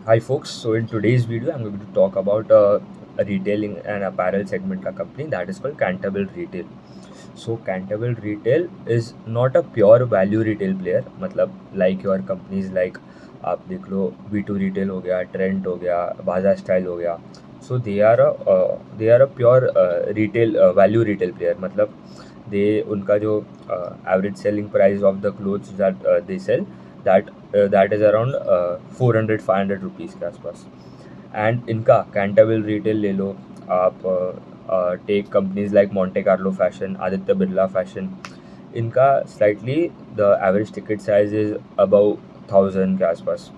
Hi folks, so in today's video I'm going to talk about a retailing and apparel segment का company that is called Canterville Retail. So Canterville Retail is not a pure value retail player, मतलब like your companies like आप देख लो V2 Retail हो गया, Trent हो गया, Bazaar Style हो गया. So they are a pure retail value retail player, मतलब they उनका जो average selling price of the clothes that they sell that is around 400-500 rupees के आसपास. एंड इनका कैंटाविल रिटेल ले लो आप, take companies like Monte Carlo fashion, Aditya Birla fashion. इनका slightly the average ticket size is above 1000 के आसपास.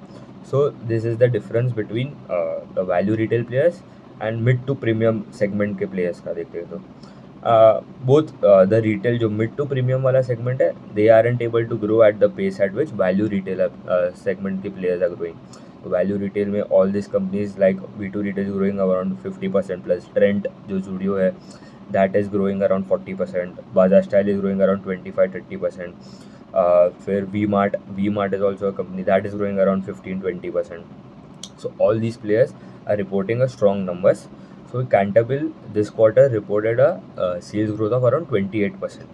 So this is the difference between the value retail players and mid to premium segment के प्लेयर्स का देखते हैं तो both the retail जो mid to premium वाला segment है, they aren't able to grow at the pace at which value retailer segment के players are growing. तो value retail में all these companies like V2 retail is growing around 50% plus. Trent जो Zudio है that is growing around 40%. Bazaar Style is growing around 25-30%. फिर V Mart is also a company that is growing around 15-20%. So all these players are reporting a strong numbers. So Canterville this quarter reported a sales growth of around 28%.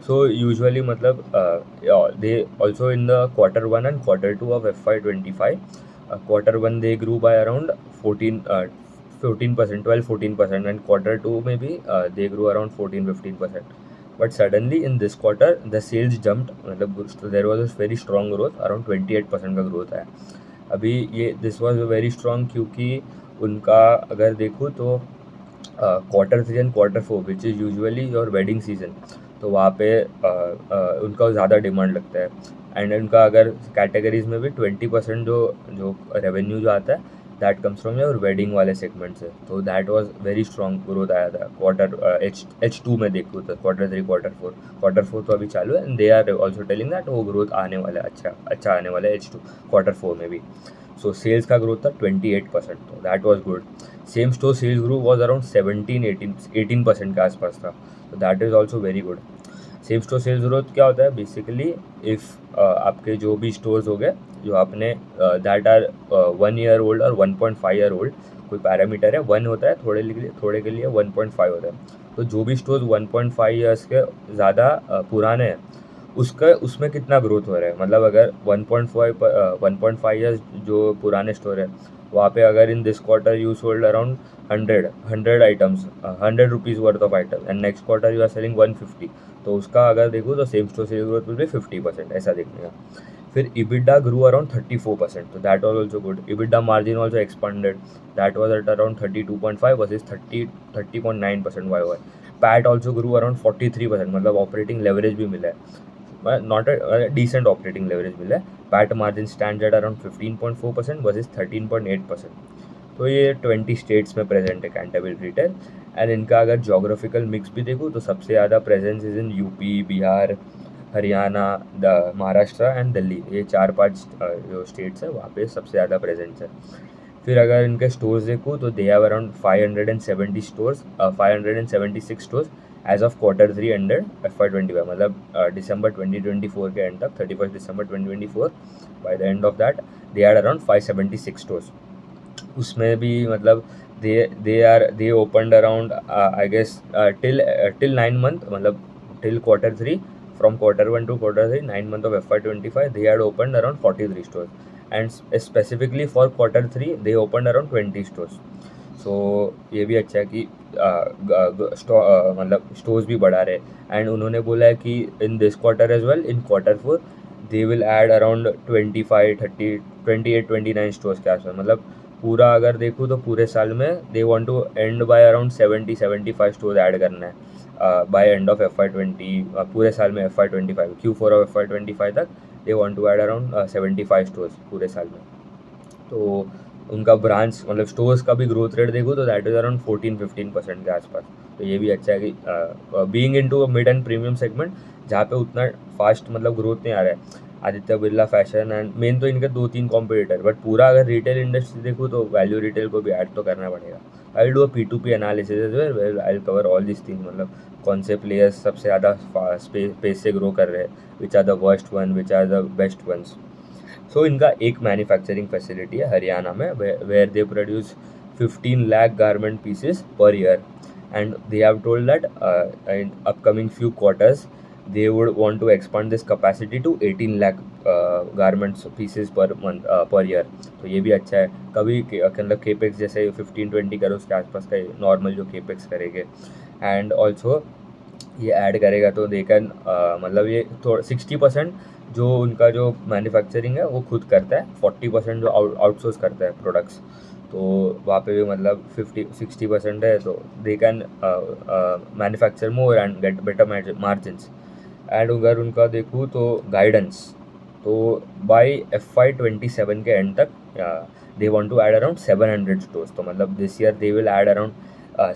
So usually मतलब yeah, they also in the quarter 1 and quarter 2 of FY25, quarter 1 they grew by around 14% 12-14%, and quarter 2 maybe they grew around 14-15%. But suddenly in this quarter the sales jumped, मतलब there was a very strong growth, around 28% का growth है. अभी ये this was very strong क्योंकि उनका अगर देखूँ तो quarter 3 and quarter 4 which is usually your wedding season, तो वहाँ पे उनका ज़्यादा डिमांड लगता है. एंड उनका अगर कैटेगरीज में भी 20% जो जो रेवेन्यू जो आता है that comes from your wedding वाले सेगमेंट से. तो that was very strong growth आया था क्वार्टर H2 में देखूँ तो क्वार्टर 3 क्वार्टर 4 तो अभी चालू है, and they are also telling that वो ग्रोथ आने वाला है, अच्छा आने वाला है H2 क्वार्टर 4 में भी. सो सेल्स का ग्रोथ था 28%, तो that was good. Same store sales grow was around 17-18% के आसपास था, तो that is also very good. Same store sales growth क्या होता है बेसिकली, इफ़ आपके जो भी स्टोर्स हो गए जो आपने दैट आर 1 ईयर ओल्ड और 1.5 ईयर ओल्ड, कोई पैरामीटर है 1 होता है, थोड़े के लिए 1.5 होता है. तो जो भी स्टोर्स 1.5 ईयर्स के ज़्यादा पुराने हैं उसका उसमें कितना ग्रोथ हो रहा है, मतलब अगर 1.5 ईयर्स जो पुराने स्टोर है वहाँ पे अगर in this quarter you sold around 100 items, 100 rupees worth of item, and next quarter you are selling 150, तो उसका अगर देखूँ तो same store sale growth will be 50%, ऐसा देखने का. फिर EBITDA grew around 34%, so that was also good. EBITDA margin also expanded, that was at around 32.5 versus 30.9% YoY. PAT also grew around 43%, मतलब ऑपरेटिंग लेवरेज भी मिला है, not a decent operating leverage मिला है. PAT margin stand at around 15.4% versus 13.8%. तो ये 20 states में present है कैंटरविल रिटेल. एंड इनका अगर जोग्राफिकल मिक्स भी देखूँ तो सबसे ज़्यादा presence is in UP, Bihar, Haryana, Maharashtra and Delhi. ये 4-5 जो स्टेट्स है वहाँ पे सबसे ज़्यादा प्रेजेंस है. फिर अगर इनके स्टोर्स देखूँ तो they have around 570 stores, 576 stores as of quarter 3 ended FY25, मतलब दिसंबर 2024 के एंड तक, 31 दिसंबर 2024. By the end of that they are around 576 stores. उसमें भी मतलब they opened around I guess till 9 month, मतलब till quarter 3, from quarter 1 to quarter 3, 9 month of FY25, they had opened around 43 stores. And specifically for quarter 3, they opened around 20 stores. So ये भी अच्छा है कि मतलब स्टोर्स भी बढ़ा रहे. एंड उन्होंने बोला है कि in this quarter as well, in quarter 4 they will add around 25-30 28-29 stores के आसपास. मतलब पूरा अगर देखूँ तो पूरे साल में they want to end by around 70-75 store add करना है बाय एंड ऑफ FY20, पूरे साल में FY25 Q4 ऑफ FY25 तक they want to add around 75 stores पूरे साल में. तो उनका ब्रांच मतलब स्टोर्स का भी ग्रोथ रेट देखो तो दैट इज़ अराउंड 14-15% के आसपास. तो ये भी अच्छा है कि being into a mid and premium segment जहाँ पे उतना फास्ट मतलब ग्रोथ नहीं आ रहा है. Aditya Birla fashion and main तो इनके 2-3 कॉम्पिटिटर, बट पूरा अगर रिटेल इंडस्ट्री देखूँ तो वैल्यू रिटेल को भी ऐड तो करना पड़ेगा. I will do a P2P analysis as well, where I will cover all this things, मतलब कौन से प्लेयर्स सबसे ज़्यादा पेस से ग्रो कर रहे हैं, which are the worst one, which are the best ones. So इनका एक मैन्युफैक्चरिंग फैसिलिटी है हरियाणा में where they produce 15 lakh garment pieces per year, and they have told that in upcoming few quarters they would want to expand this capacity to 18 lakh garments pieces per month per year. तो ये भी अच्छा है. कभी मतलब capex जैसे 15-20 करोड़ के आसपास का नॉर्मल जो केपेक्स करेंगे, एंड ऑल्सो ये ऐड करेगा तो दे कैन मतलब ये थोड़ा 60% जो उनका जो मैन्युफैक्चरिंग है वो खुद करता है, 40% जो आउटसोर्स करता है प्रोडक्ट्स. तो वहाँ पे भी मतलब 50-60% है, तो they can manufacture more and get better margins. And अगर उनका देखूँ तो गाइडेंस, तो बाय FY27 के एंड तक they want to add around 700 stores. तो मतलब this year they will add around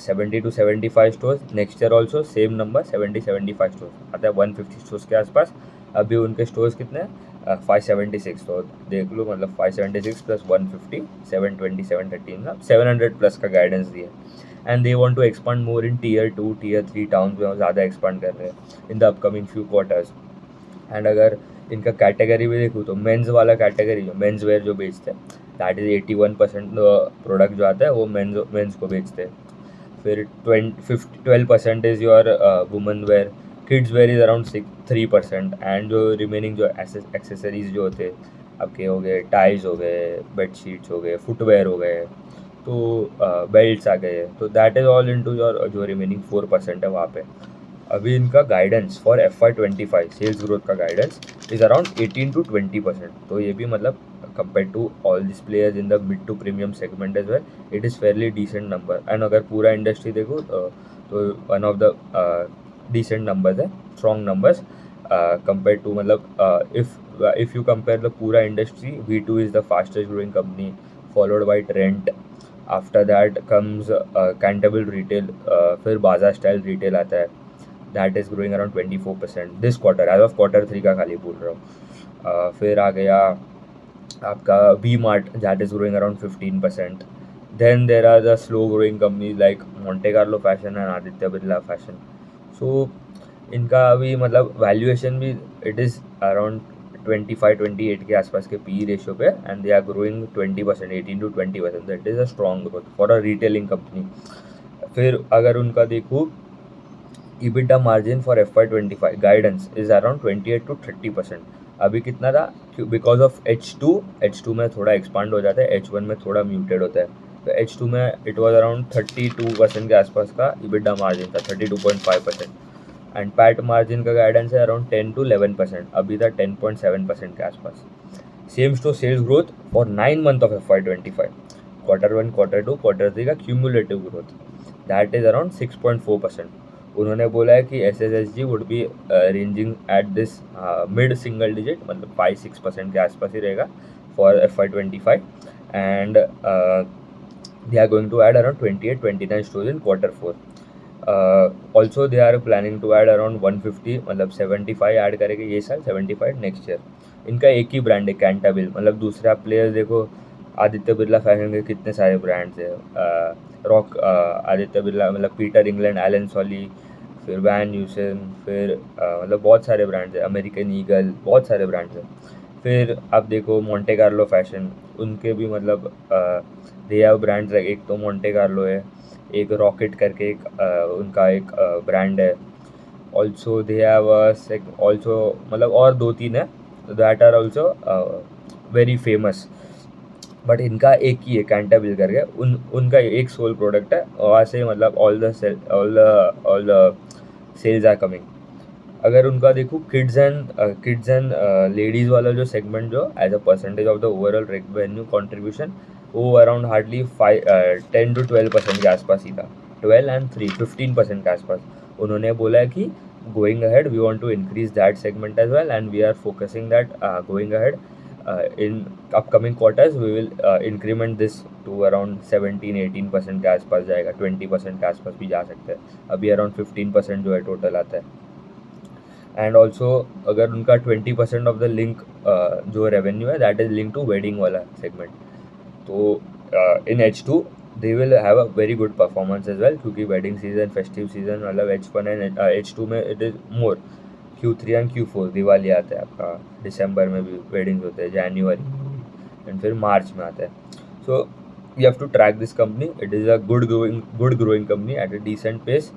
70 to 75 stores. Next year also same number 70-75 stores आता है, 150 स्टोर्स के आसपास. अभी उनके स्टोर्स कितने हैं? 576. तो देख लो मतलब 576 प्लस 150 720 730 ना 700 प्लस का गाइडेंस दिया. And they want to expand more in Tier 2 Tier 3 town में ज़्यादा एक्सपांड कर रहे हैं in the upcoming few quarters. And अगर इनका कैटेगरी भी देखूँ तो मेंस वाला कैटेगरी जो मेंस वेयर जो बेचते हैं, दैट इज़ 81% प्रोडक्ट जो आता है वो मेंस को बेचते हैं. फिर 12% is your women wear. Kids wear is around 3%. And जो रिमेनिंग जो एक्सेसरीज जो होते आपके हो गए, टाइज हो गए, बेडशीट्स हो गए, फुटवेयर हो गए, तो बेल्ट्स आ गए, तो that is all into your जो रिमेनिंग 4% है वहाँ पे. अभी इनका guidance for FY25 sales growth का गाइडेंस इज़ अराउंड 18-20%. तो ये भी मतलब compared to all these players in the mid to premium segment as well, it is fairly decent number. And अगर पूरा इंडस्ट्री देखो तो one of the decent numbers है, strong numbers compared to मतलब if you compare the पूरा industry, V2 is the fastest growing company, followed by Trent. After that comes Cantabile Retail, फिर बाजार style retail आता है, that is growing around 24% this quarter, as of Q3 का खाली बोल रहा हूँ. फिर आ गया आपका V-Mart, that is growing around 15%. Then there are the slow growing companies like Monte Carlo fashion and Aditya Birla fashion. So इनका अभी मतलब वैल्यूएशन भी इट इज़ अराउंड 25-28 के आसपास के PE रेशियो पे, and they are growing 20%, 18-20%. That is a strong growth for a retailing company. फिर अगर उनका देखूँ EBITDA margin for FY25 guidance is around 28-30%. अभी कितना था? बिकॉज ऑफ H2 में थोड़ा एक्सपांड हो जाता है, H1 में थोड़ा म्यूटेड होता है. तो H2 में इट वाज अराउंड 32% के आसपास का EBITDA मार्जिन था, 32.5%. एंड पैट मार्जिन का गाइडेंस है अराउंड 10-11%, अभी था 10.7% के आसपास. Same store sales growth for 9 months of FY25, Q1 Q2 Q3 का cumulative growth that is around 6.4%. उन्होंने बोला है कि SSSG would be ranging at this mid single digit, मतलब 5-6% के आसपास ही रहेगा for FY25. And they are going to add around 28-29 stores in Q4. Also they are planning to add around 150, मतलब 75 ऐड करेंगे ये साल, 75 नेक्स्ट ईयर. इनका एक ही ब्रांड है कैंटाबिल, मतलब दूसरा प्लेयर देखो आदित्य बिरला फैशन के कितने सारे ब्रांड्स हैं. रॉक आदित्य बिरला, मतलब पीटर इंग्लैंड, एलन सॉली, फिर वैन यूसन, फिर मतलब बहुत सारे ब्रांड्स हैं, अमेरिकन ईगल, बहुत सारे ब्रांड्स हैं. फिर आप देखो मोंटे कार्लो फैशन, उनके भी मतलब दे हैव ब्रांड्स, एक तो मोंटे कार्लो है, एक रॉकेट करके एक उनका एक ब्रांड है. ऑल्सो दे हैव ऑल्सो मतलब और 2-3 है that are also very famous. But इनका एक ही है कैंटाबिल करके, उनका एक सोल प्रोडक्ट है, वहाँ से मतलब all the sales are coming. अगर उनका देखूँ किड्स एंड लेडीज़ वाला जो सेगमेंट जो as a percentage of the overall revenue contribution, वो अराउंड हार्डली 10-12% के आसपास ही था, 12 and 3 15% के आसपास. उन्होंने बोला है कि going ahead we want to increase that segment as well, and we are focusing that going ahead in upcoming quarters we will increment this to around 17-18% के आसपास जाएगा, 20% के आसपास भी जा सकते हैं. अभी अराउंड 15% जो है टोटल आता है. एंड ऑल्सो अगर उनका 20% ऑफ द लिंक जो रेवेन्यू है that is link to wedding वाला सेगमेंट. तो in H2 they will have a very good performance as well, क्योंकि वेडिंग सीजन फेस्टिव सीजन मतलब H1 एंड H2 में it is more. Q3 and Q4 Diwali आता है आपका, दिसंबर में भी वेडिंग्स होते हैं, जनवरी में भी, एंड फिर मार्च में आता है. So you have to track this company. It is a good growing company at a decent pace.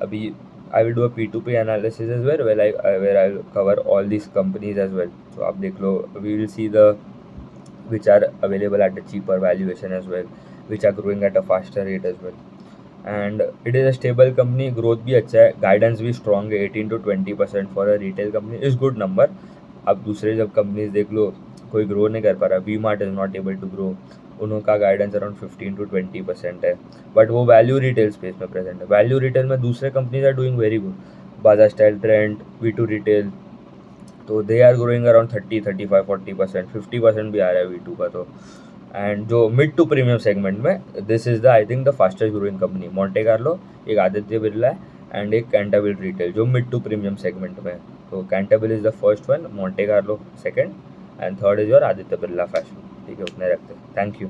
अभी I will do a P2P analysis as well, where I'll cover all these companies as well. So आप देख लो, we will see the which are available at a cheaper valuation as well, which are growing at a faster rate as well. And it is a stable company, growth भी अच्छा है, guidance भी strong है. 18 to 20% for a retail company is good number. अब दूसरे जब companies देख लो, कोई ग्रो नहीं कर पा रहा. V mart is not able to grow. उनका गाइडेंस अराउंड 15 to 20% है, बट वो वैल्यू रिटेल स्पेस में प्रेजेंट है. वैल्यू रिटेल में दूसरे companies are doing very good. Baazar style, Trent, V2 retail, तो दे आर ग्रोइंग अराउंड 30, 35, 40%, 50% भी आ रहा है V2 का. तो एंड जो मिड टू प्रीमियम सेगमेंट में, this is the I think the fastest growing company. Monte Carlo, एक आदित्य बिरला है, एंड एक कैंटाबिल रिटेल जो मिड टू प्रीमियम सेगमेंट में है. तो Cantabil is the first one, Monte Carlo second, and third is your Aditya Birla fashion. ठीक है, उतने रखते हैं. Thank you.